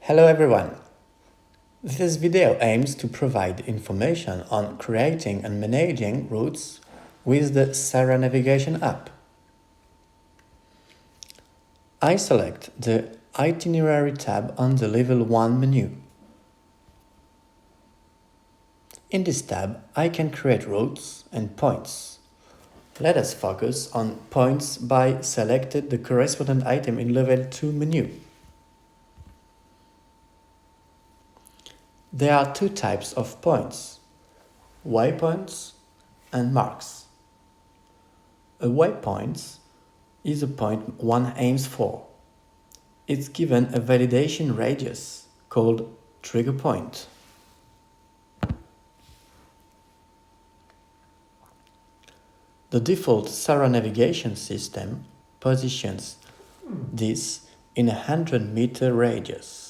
Hello everyone! This video aims to provide information on creating and managing routes with the Sara Navigation app. I select the Itinerary tab on the Level 1 menu. In this tab, I can create routes and points. Let us focus on points by selecting the corresponding item in Level 2 menu. There are two types of points: waypoints and marks. A waypoint is a point one aims for. It's given a validation radius called trigger point. The default Sara Navigation system positions this in a 100-meter radius.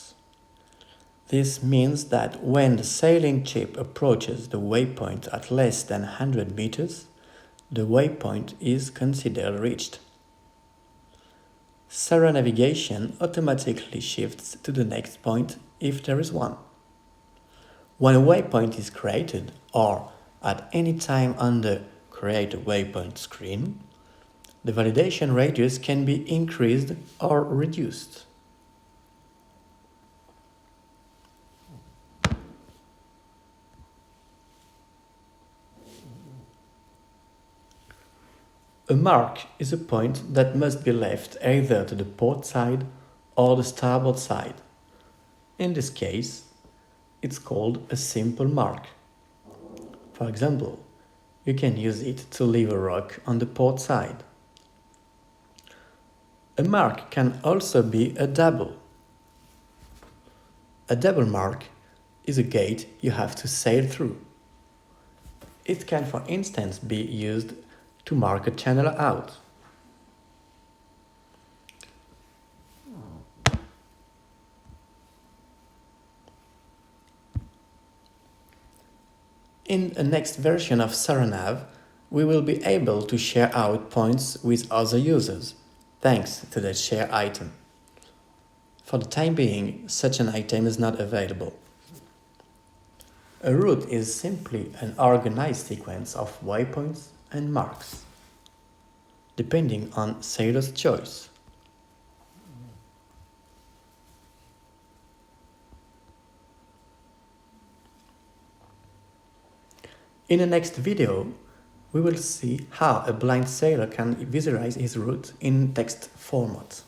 This means that when the sailing ship approaches the waypoint at less than 100 meters, the waypoint is considered reached. Sara Navigation automatically shifts to the next point if there is one. When a waypoint is created, or at any time on the Create a Waypoint screen, the validation radius can be increased or reduced. A mark is a point that must be left either to the port side or the starboard side. In this case, it's called a simple mark. For example, you can use it to leave a rock on the port side. A mark can also be a double. A double mark is a gate you have to sail through. It can, for instance, be used to mark a channel out. In the next version of Sara Nav, we will be able to share out points with other users, thanks to the share item. For the time being, such an item is not available. A route is simply an organized sequence of waypoints and marks, depending on sailor's choice. In the next video, we will see how a blind sailor can visualize his route in text format.